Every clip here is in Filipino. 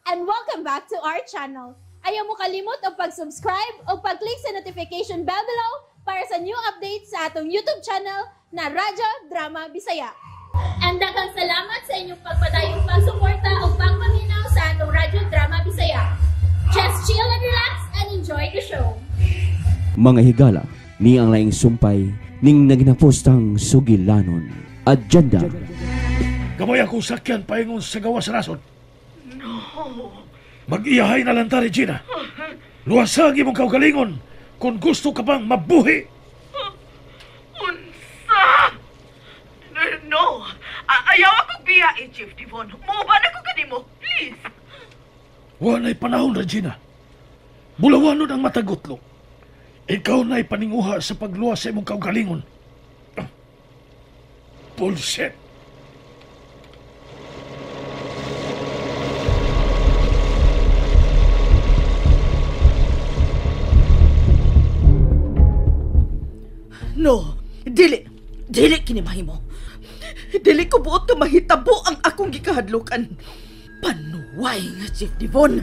and welcome back to our channel. Ayaw mo kalimot o pag-subscribe o pag-click sa notification bell below para sa new updates sa atong YouTube channel na Radyo Drama Bisaya. And daghang salamat sa inyong pagpadayong pagsuporta o pagpaminaw sa atong Radyo Drama Bisaya. Just chill and relax and enjoy the show. Mga higala, ni ang laing sumpay, ning naginapostang sugilanon. Agenda. Gamay akong sakyan paingon sa gawa sa rason. Mag-iyahay na lang ta, Regina. Luwasag imong kaugalingon kung gusto ka bang mabuhi. Unsa? No. Ayaw akong biya Chief Devon. Muuban ako kanimo, please. Wanay panahon, Regina. Bulawanon ang matagutlo. Ikaw na'y paninguha sa pagluwas sa imong kaugalingon. Bullshit. No, dili kini mahimo. Dili ko buot ka mahitabo ang akong gikahadlukan. Panuway nga Chief Devon.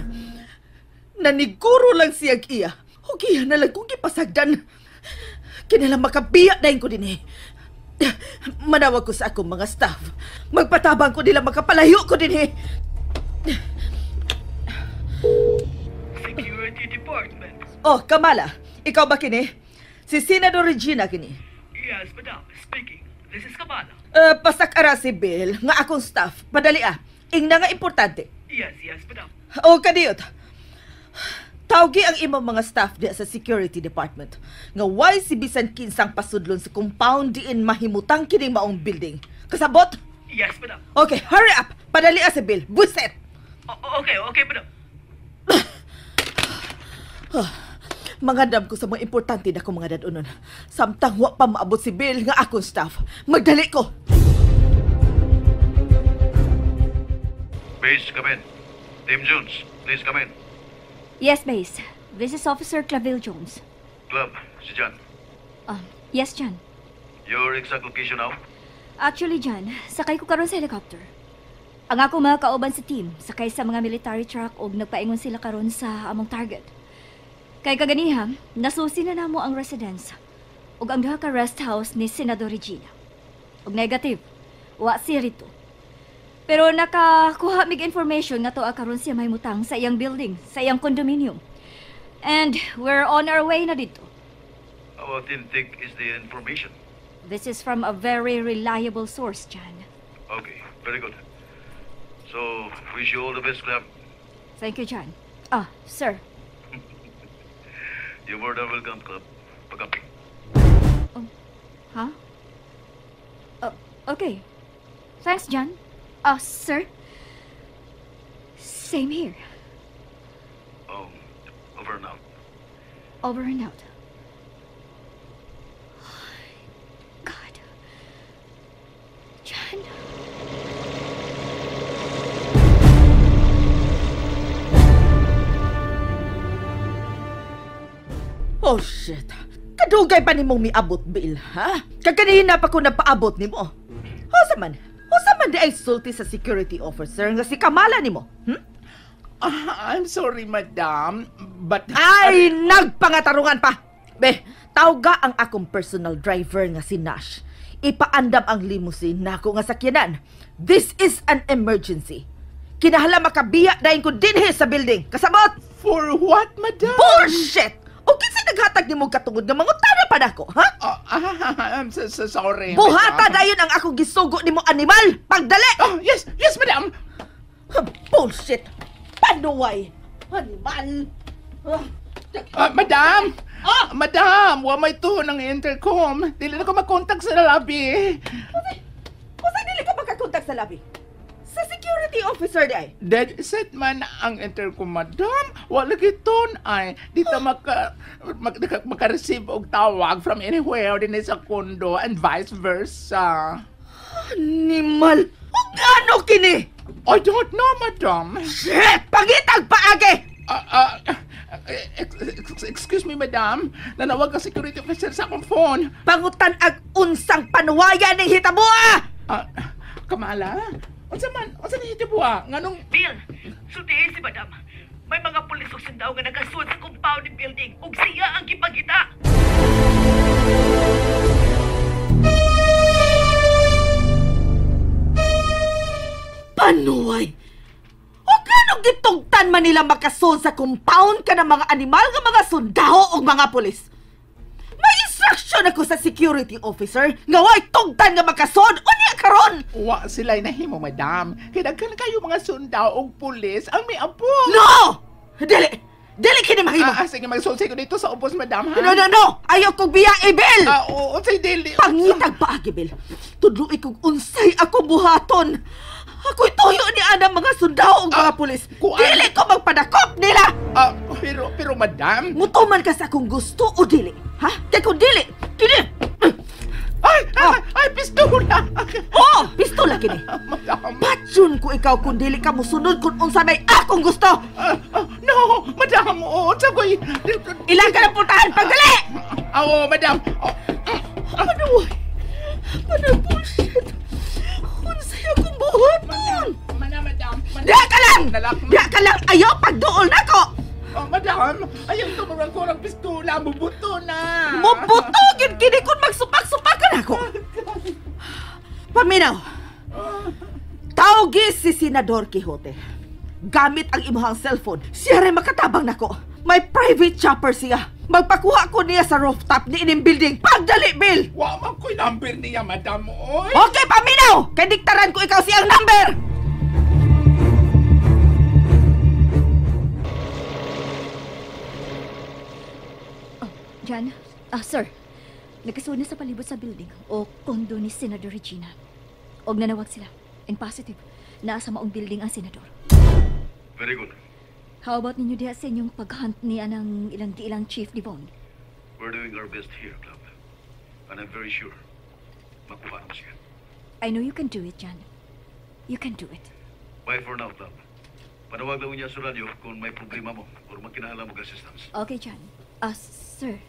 Naniguro lang siyag iya. Hugihan na lang kong gipasagdan. Kinalang makabiya dahin ko din eh. Manawag ko sa akong mga staff. Magpatabang ko nila makapalayo ko din eh. Security Department. Oh, Kamala, ikaw ba kini? Si Senador Regina kini. Yes, madam. Speaking. This is Kamala. Pasakara si Bill, nga akong staff. Padali ing na nga importante. Yes, madam. O kadiyot. Tawgi ang imong mga staff diya sa security department. Nga why si bisan kinsang pasudlon sa compound diin mahimutang kining maong building. Kasabot? Yes, madam. Okay, hurry up. Padali si Bill. Buset. Okay, madam. Mga dam ko sa mga importante na kong mga dadunon. Samtang wa pa maabot si Bill nga akong staff. Magdali ko! Base, come in. Team Jones, please come in. Yes, Base. This is Officer Claville Jones. Club, si John. Yes, John. Your exact location now? Actually, John, sakay ko karon sa helicopter. Ang ako mga kauban sa team, sakay sa mga military truck o nagpaingon sila karon sa among target. Kay kaganiha, nasusi na namo ang residence ug ang duha ka rest house ni Senador Regina. Ug negative, wa siya rito. Pero nakakuha mig information nga tuwa karon siya may mutang sa iyang building, sa iyang condominium. And we're on our way na dito. How authentic is the information? This is from a very reliable source, John. Okay, very good. So, wish you all the best, Club. Thank you, John. Sir. You're more than welcome, Club. Pagkapi. Huh? Okay. Thanks, John. Sir? Same here. Over and out. Over and out. God. John? Oh, shit. Kadugay pa ni mong miabot, Bill, ha? Kaganina pa ko napaabot ni mo. Hosa man di ay sulti sa security officer nga si Kamala ni mo. I'm sorry, madam, but... Ay, nagpangatarungan pa! Be, tawga ang akong personal driver nga si Nash. Ipaandam ang limousine na ako nga sakyanan. This is an emergency. Kinahala makabiya dahin ko dinhi sa building. Kasabot! For what, madam? Bullshit! O kinsa naghatag ni mo katungod nga mangutana pa nako, ha? I'm so sorry, Buhata madam. dayon ang akong gisugo ni mo animal! Pagdali! Yes, madam! Bullshit! Panuway! Animal! Madam! Madam, wa may tuhon ng intercom. Dili na ko makontak sa lobby. Kung dili ka makakontak sa lobby? Sa security officer di ay? Dead set man ang intercom, madam. Wala giton ay. Dito maka-receive og tawag from anywhere din sa kondo and vice versa. Animal! Ano kini? I don't know, madam. Shit! Pangitag paagi! Excuse me, madam. Nanawag ang security officer sa akong phone. Pangutan ag unsang panuwaya ng hitabo, ah! Kamala? Unsa ni Tibuha? Nganong Bill, sultihin si Madam. May mga pulis o sundaw nga nagasuod sa compound ni building ug siya ang gipagita. Panuway! O ganong gitungtan man nila makasod sa compound ka ng mga animal nga mga sundao o mga pulis? May instruction ako sa security officer nga way tungtan nga makasod o niya karon! wa sila'y nahimo, madam. Kidaghan kayo mga sundao og pulis ang may apo. No! Dili! Dili kini mahimo! Sige, magsulsi ko dito sa ubos, madam, ha? No! Ayaw kong biya, Ibil! Unsay dili? Pangitag pa, Ibil. Tudloy kong unsay ako buhaton. Ako'y tuyo ni Anang mga sundao o mga pulis. Dili ko magpadakop nila! Pero madam... Mutuman ka sa kung gusto o dili. Ha? Kaya kung dili, kini! Ay, pistola! Oo, pistola kini. Madam... Patsun ko ikaw kung dili ka musunod kung unsa may akong gusto. No, madam, unsa ko'y... Ilang ka ng putahan, pagdali! Oo, madam. Ano? Bullshit. Unsay akong buhaton? Madam. Diya ka lang! Ayaw pagduol na ko! Madam, ayaw tumurang ko ng pistola. Mubuto na. Mubutogin kini kung magsupak-supakan ako. Paminaw. Tawgi si Senador Quixote. Gamit ang imuhang cellphone. Siya rin makatabang nako. May private chopper siya. Magpakuha ko niya sa rooftop ni ining building. Pagdali, Bill! Wa man ko'y number niya, madam. Oy. Okay, paminaw! Kay diktaran ko ikaw siyang number! Jan, sir. Nagkasuod na sa palibot sa building o kondo ni Senador Regina. Og nanawag sila. And positive, naa sa maong building ang senador. Very good. How about ninyo diha sa inyong paghunt ni anang ilang Chief Devon? We're doing our best here, Club. And I'm very sure makuha mo siya. I know you can do it, Jan. You can do it. Bye for now, Club. Panawag lang niya sa radyo kung may problema mo o magkinahanglan mo assistance. Okay, Jan. Sir.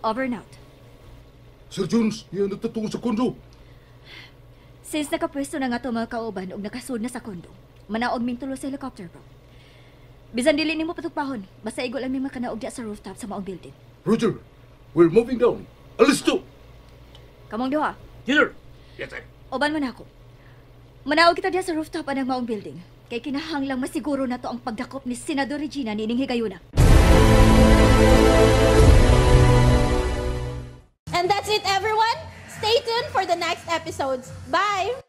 Over and out. Sir Jones, yan nagtatungkol sa kondo. Since nakapwesto na nga ito mga kauban o nakasud na sa kondo, manaog ming tulo sa helicopter, bro. Bisan dili nimo patugpahon, basta igol lang may makanaog diya sa rooftop sa maong building. Roger, we're moving down. Alisto! Kamong duha. Here! Yes, sir. Oban man ako. Manaog kita diya sa rooftop anang maong building. Kay kinahanglang masiguro na to ang pagdakop ni Senador Regina ni ining higayuna. And that's it, everyone. Stay tuned for the next episodes. Bye!